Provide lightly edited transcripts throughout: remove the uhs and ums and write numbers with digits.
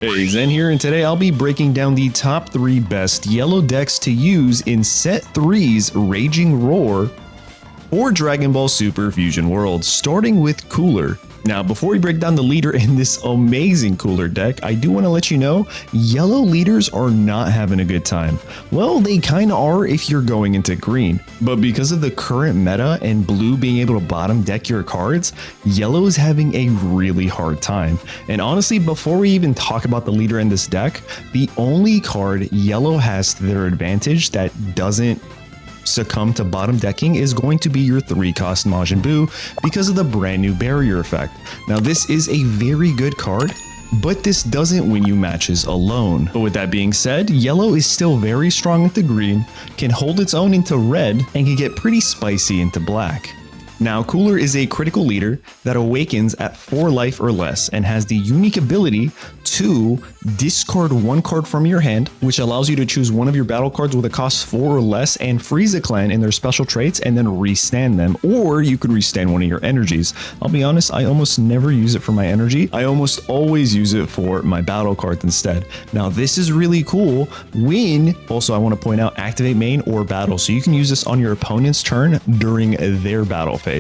Hey, Zen here, and today I'll be breaking down the top 3 best yellow decks to use in Set 3's Raging Roar or Dragon Ball Super Fusion World, starting with Cooler. Now, before we break down the leader in this amazing Cooler deck, I do want to let you know, yellow leaders are not having a good time. Well, they kinda are if you're going into green, but because of the current meta and blue being able to bottom deck your cards, yellow is having a really hard time. And honestly, before we even talk about the leader in this deck, the only card yellow has to their advantage that doesn't succumb to bottom decking is going to be your 3-cost Majin Buu because of the brand new barrier effect. Now this is a very good card, but this doesn't win you matches alone. But with that being said, yellow is still very strong into green, can hold its own into red, and can get pretty spicy into black. Now, Cooler is a critical leader that awakens at 4 life or less and has the unique ability to discard 1 card from your hand, which allows you to choose one of your battle cards with a cost 4 or less and Frieza clan in their special traits and then restand them, or you could restand one of your energies. I'll be honest, I almost never use it for my energy. I almost always use it for my battle cards instead. Now, this is really cool when, also I want to point out, activate main or battle, so you can use this on your opponent's turn during their battle phase.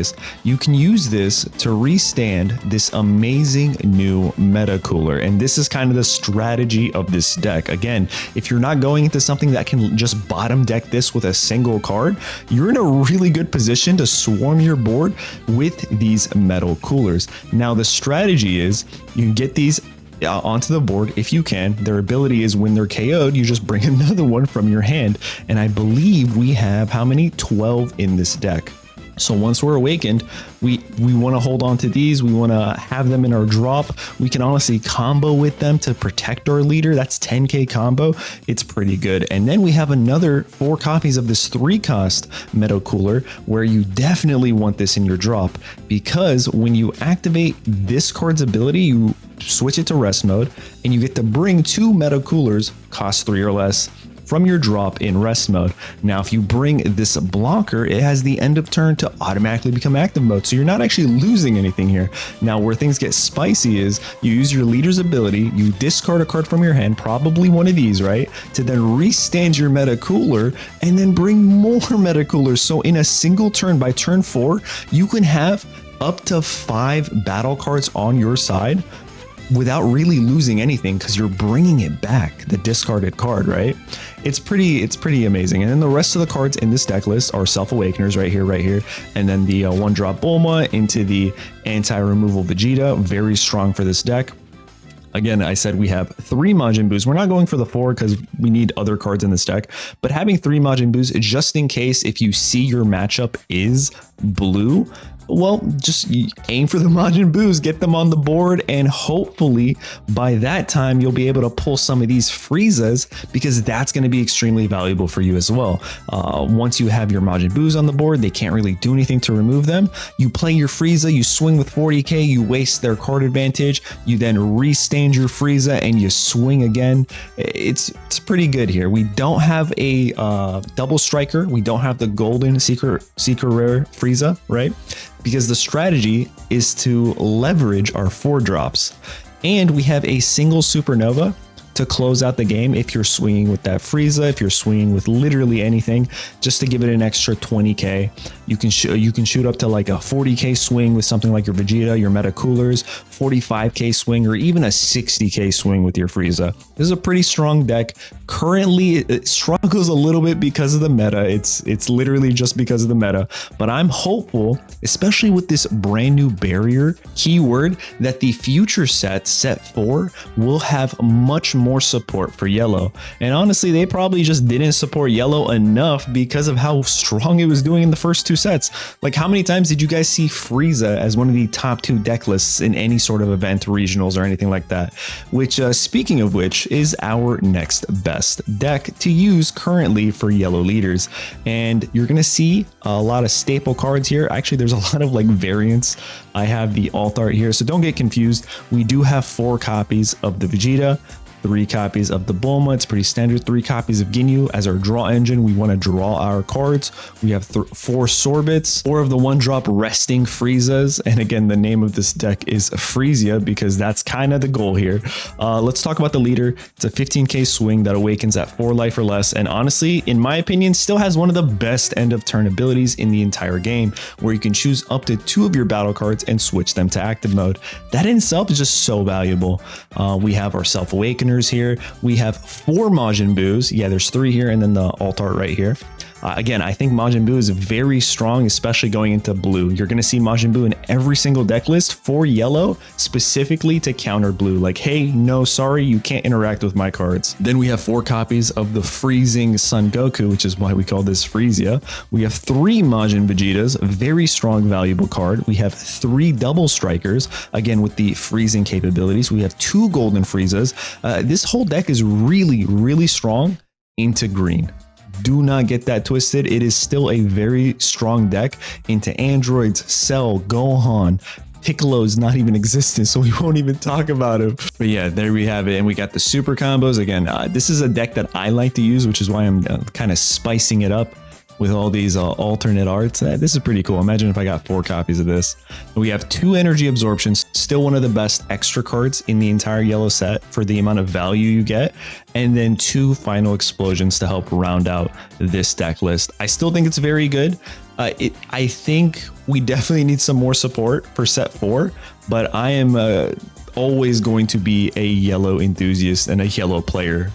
You can use this to restand this amazing new meta Cooler, and this is kind of the strategy of this deck. Again, if you're not going into something that can just bottom deck this with a single card, you're in a really good position to swarm your board with these metal Coolers. Now the strategy is you get these onto the board if you can. Their ability is when they're KO'd, you just bring another one from your hand, and I believe we have how many? 12 in this deck. So once we're awakened, we want to hold on to these. We want to have them in our drop. We can honestly combo with them to protect our leader. That's 10k combo. It's pretty good. And then we have another 4 copies of this 3-cost Metal Cooler where you definitely want this in your drop, because when you activate this card's ability, you switch it to rest mode and you get to bring 2 Metal Coolers, cost 3 or less, from your drop in rest mode. Now, if you bring this blocker, it has the end of turn to automatically become active mode, so you're not actually losing anything here. Now, where things get spicy is you use your leader's ability, you discard a card from your hand, probably one of these, right, to then restand your Meta Cooler and then bring more Meta Coolers. So in a single turn, by turn 4, you can have up to 5 battle cards on your side without really losing anything, because you're bringing it back, the discarded card, right? It's pretty amazing. And then the rest of the cards in this deck list are Self-Awakeners right here, and then the 1-drop Bulma into the anti-removal Vegeta, very strong for this deck. Again, I said we have 3 Majin Buus. We're not going for the 4 because we need other cards in this deck, but having 3 Majin Buus just in case if you see your matchup is blue, well, just aim for the Majin Buus, get them on the board, and hopefully by that time you'll be able to pull some of these Friezas, because that's going to be extremely valuable for you as well. Once you have your Majin Buus on the board, they can't really do anything to remove them. You play your Frieza, you swing with 40k, you waste their card advantage, you then restand your Frieza and you swing again. It's pretty good here. We don't have a double striker. We don't have the golden secret rare Frieza, right? Because the strategy is to leverage our 4 drops, and we have a single supernova to close out the game if you're swinging with that Frieza, if you're swinging with literally anything, just to give it an extra 20k. You can shoot up to like a 40k swing with something like your Vegeta, your Meta Coolers, 45k swing, or even a 60k swing with your Frieza. This is a pretty strong deck. Currently, it struggles a little bit because of the meta. It's literally just because of the meta, but I'm hopeful, especially with this brand new barrier keyword, that the future set 4 will have much more support for yellow. And honestly, they probably just didn't support yellow enough because of how strong it was doing in the first 2 sets. Like, how many times did you guys see Frieza as one of the top 2 deck lists in any sort of event, regionals, or anything like that? Which, speaking of which, is our next best deck to use currently for yellow leaders. And you're gonna see a lot of staple cards here. Actually, there's a lot of like variants. I have the alt art here, so don't get confused. We do have 4 copies of the Vegeta, 3 copies of the Bulma. It's pretty standard. 3 copies of Ginyu as our draw engine. We want to draw our cards. We have 4 Sorbits, 4 of the 1-drop resting Friezas. And again, the name of this deck is Frieza because that's kind of the goal here. Let's talk about the leader. It's a 15k swing that awakens at 4 life or less. And honestly, in my opinion, still has one of the best end of turn abilities in the entire game, where you can choose up to 2 of your battle cards and switch them to active mode. That in itself is just so valuable. We have our self-awakeners here. We have 4 Majin Buus. Yeah, there's 3 here and then the alt art right here. Again, I think Majin Buu is very strong, especially going into blue. You're going to see Majin Buu in every single deck list for yellow, specifically to counter blue. Like, hey, no, sorry, you can't interact with my cards. Then we have 4 copies of the freezing Son Goku, which is why we call this Frieza. We have 3 Majin Vegetas, very strong, valuable card. We have 3 double strikers, again, with the freezing capabilities. We have 2 golden Friezas. This whole deck is really, really strong into green. Do not get that twisted. It is still a very strong deck into androids, Cell, Gohan. Piccolo's not even existent, so we won't even talk about him. But yeah, there we have it. And we got the super combos. Again, this is a deck that I like to use, which is why I'm kind of spicing it up with all these alternate arts. This is pretty cool. Imagine if I got 4 copies of this. We have 2 energy absorptions, still one of the best extra cards in the entire yellow set for the amount of value you get, and then 2 final explosions to help round out this deck list. I still think it's very good. I think we definitely need some more support for set 4, but I am always going to be a yellow enthusiast and a yellow player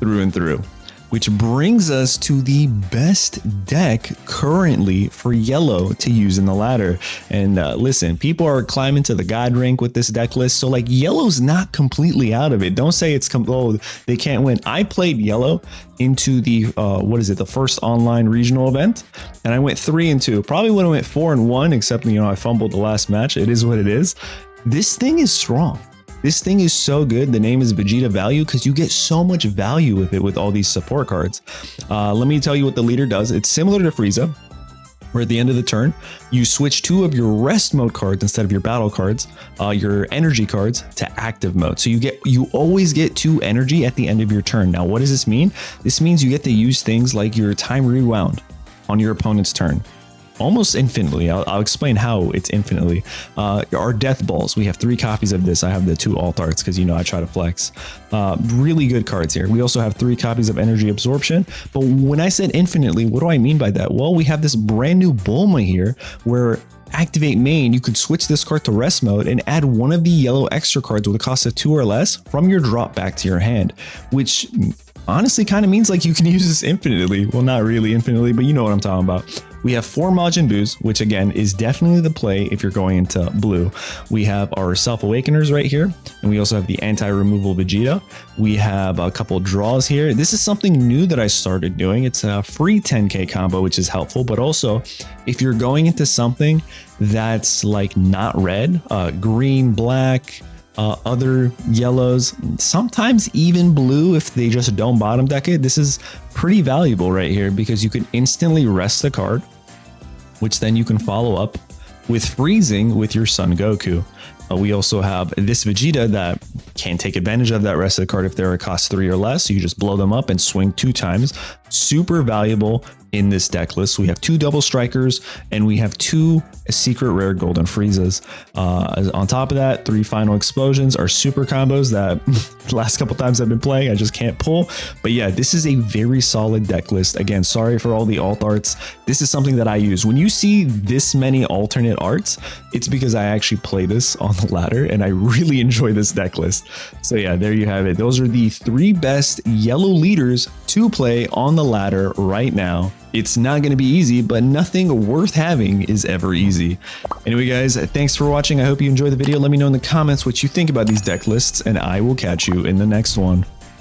through and through. Which brings us to the best deck currently for yellow to use in the ladder. And listen, people are climbing to the god rank with this deck list, so like yellow's not completely out of it. Don't say it's oh, they can't win. I played yellow into the the first online regional event, and I went 3-2. Probably would have went 4-1, except I fumbled the last match. It is what it is. This thing is strong. This thing is so good. The name is Vegeta Value because you get so much value with it with all these support cards. Let me tell you what the leader does. It's similar to Frieza, where at the end of the turn, you switch 2 of your rest mode cards instead of your battle cards, your energy cards, to active mode. So you always get 2 energy at the end of your turn. Now, what does this mean? This means you get to use things like your time rewound on your opponent's turn. Almost infinitely. I'll explain how it's infinitely. Our death balls, we have 3 copies of this. I have the 2 alt arts because I try to flex. Really good cards here. We also have 3 copies of energy absorption. But when I said infinitely, what do I mean by that? Well, we have this brand new Bulma here where activate main, you could switch this card to rest mode and add 1 of the yellow extra cards with a cost of 2 or less from your drop back to your hand, which honestly kind of means like you can use this infinitely. Well, not really infinitely, but you know what I'm talking about. We have 4 Majin Buus, which again is definitely the play if you're going into blue. We have our self-awakeners right here, and we also have the anti-removal Vegeta. We have a couple draws here. This is something new that I started doing. It's a free 10k combo, which is helpful, but also if you're going into something that's like not red, green, black, other yellows, sometimes even blue if they just don't bottom deck it. This is pretty valuable right here because you can instantly rest the card, which then you can follow up with freezing with your Son Goku. We also have this Vegeta that can take advantage of that rest of the card if they're a cost 3 or less. So you just blow them up and swing 2 times. Super valuable in this deck list. We have 2 double strikers and we have 2 secret rare golden Friezas. On top of that, 3 final explosions are super combos that the last couple times I've been playing I just can't pull. But yeah, this is a very solid deck list. Again, sorry for all the alt arts. This is something that I use. When you see this many alternate arts, it's because I actually play this on the ladder and I really enjoy this deck list. So yeah, there you have it. Those are the 3 best yellow leaders to play on the ladder right now. It's not going to be easy, but nothing worth having is ever easy. Anyway, guys, thanks for watching. I hope you enjoyed the video. Let me know in the comments what you think about these deck lists, and I will catch you in the next one.